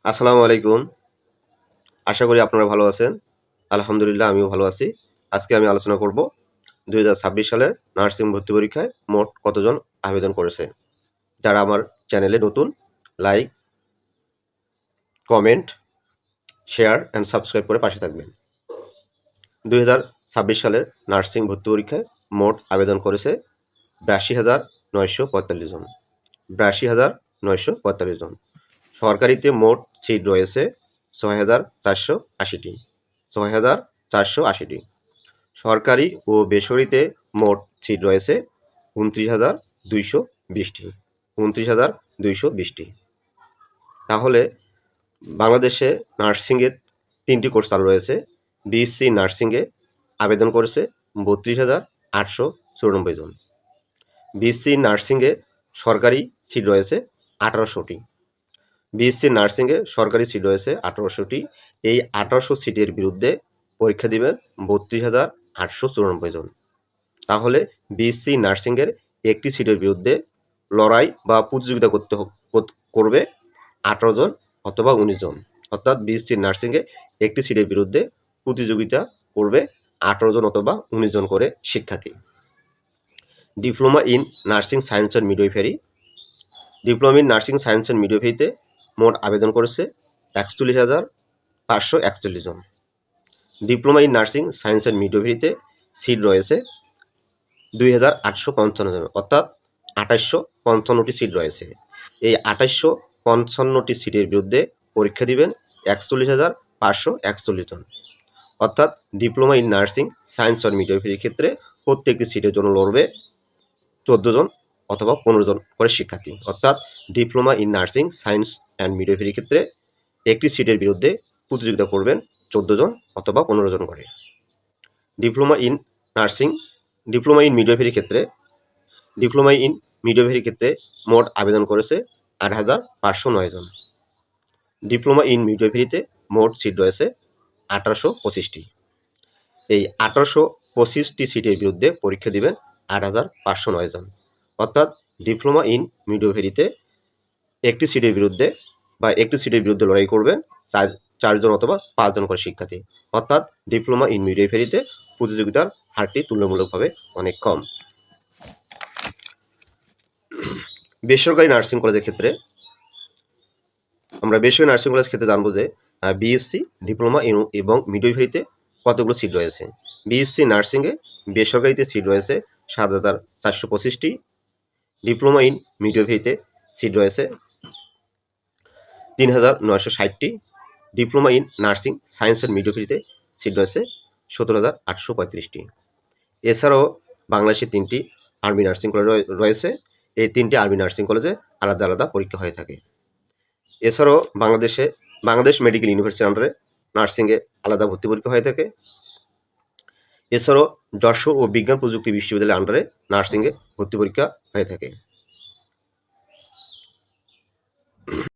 আসসালামু আলাইকুম। আশা করি আপনারা ভালো আছেন। আলহামদুলিল্লাহ আমিও ভালো আছি। আজকে আমি আলোচনা করব ২০২৬ সালের নার্সিং ভর্তি পরীক্ষায় মোট কতজন আবেদন করেছে। যারা আমার চ্যানেলে নতুন, like, comment, share and subscribe করে পাশে থাকবেন। ২০২৬ সালের নার্সিং ভর্তি পরীক্ষায় মোট আবেদন করেছে ৮২,৯৪৫ জন। ৮২,৯৪৫ জন। সরকারিতে মোট সিট রয়েছে ৬,৪৮০টি। ৬,৪৮০টি। সরকারি ও বেসরকারিতে মোট সিট রয়েছে ২৯,২২০টি। ২৯,২২০টি। তাহলে বাংলাদেশে নার্সিংয়ে ৩টি কোর্স চালু রয়েছে। বিএসসি নার্সিংয়ে আবেদন করেছে ৩২,৮৯৪ জন। বিএসসি নার্সিংয়ে সরকারি সিট রয়েছে ১৮০০টি। বিএসসি নার্সিংয়ে সরকারি সিট রয়েছে ১৮০০টি। এই ১৮০০ সিটের বিরুদ্ধে পরীক্ষা দিবেন ৩২,৮৯৪ জন। তাহলে বিএসসি নার্সিংয়ের একটি সিটের বিরুদ্ধে লড়াই বা প্রতিযোগিতা করবে ১৮ জন অথবা ১৯ জন। অর্থাৎ বিএসসি নার্সিংয়ে একটি সিটের বিরুদ্ধে প্রতিযোগিতা করবে ১৮ জন অথবা ১৯ জন করে শিক্ষার্থী। Diploma in nursing science and midwifery. Diploma in nursing science and মিডওয়াইফারিতে মোট আবেদন করেছে ৪১,৫৪১ জন। Diploma in nursing science and মিডওয়াইফারিতে সিট রয়েছে ২,৮৫৫ জন, অর্থাৎ ২৮৫৫টি সিট রয়েছে। এই ২৮৫৫টি সিটের বিরুদ্ধে পরীক্ষা দিবেন ৪১,৫৪১ জন। অর্থাৎ diploma in nursing science and মিডওয়াইফারির ক্ষেত্রে প্রত্যেকটি সিটের জন্য লড়বে ১৪ জন অথবা ১৫ জন করে শিক্ষার্থী। অর্থাৎ diploma in nursing science and মিডওয়াইফারির ক্ষেত্রে একটি সিটের বিরুদ্ধে প্রতিযোগিতা করবেন ১৪ জন অথবা ১৫ জন করে। ডিপ্লোমা ইন মিডওয়াইফারির ক্ষেত্রে মোট আবেদন করেছে ৮,৫০৯ জন। ডিপ্লোমা ইন মিডওয়াইফারিতে মোট সিট রয়েছে ১৮২৫টি। এই ১৮২৫টি সিটের বিরুদ্ধে পরীক্ষা দিবেন ৮,৫০৯ জন। অর্থাৎ ডিপ্লোমা ইন মিডওয়াইফারিতে একটি সিটের বিরুদ্ধে লড়াই করবেন ৪ জন অথবা ৫ জন করে শিক্ষার্থী। অর্থাৎ ডিপ্লোমা ইন মিডওয়াইফারিতে প্রতিযোগিতার হারটি তুলনামূলকভাবে অনেক কম। বেসরকারি নার্সিং কলেজের ক্ষেত্রে আমরা জানবো যে বিএসসি, ডিপ্লোমা এবং মিডওয়াইফারিতে কতগুলো সিট রয়েছে। বিএসসি নার্সিংয়ে বেসরকারিতে সিট রয়েছে ৭,৪২৫টি। ডিপ্লোমা ইন মিডওয়াইফারিতে সিট রয়েছে ৩,৯৬০টি। Diploma in nursing science and মিডওয়াইফারিতে সিট রয়েছে ১৭,৮35টি। এছাড়াও বাংলাদেশে 3টি আর্মি নার্সিং কলেজ রয়েছে। এই 3টি আর্মি নার্সিং কলেজে আলাদা আলাদা পরীক্ষা হয়ে থাকে। এছাড়াও বাংলাদেশ মেডিকেল ইউনিভার্সিটির আন্ডারে নার্সিংয়ে আলাদা ভর্তি পরীক্ষা হয়ে থাকে। এছাড়াও যশোর ও বিজ্ঞান প্রযুক্তি বিশ্ববিদ্যালয়ের আন্ডারে নার্সিংয়ে ভর্তি পরীক্ষা হয়ে থাকে।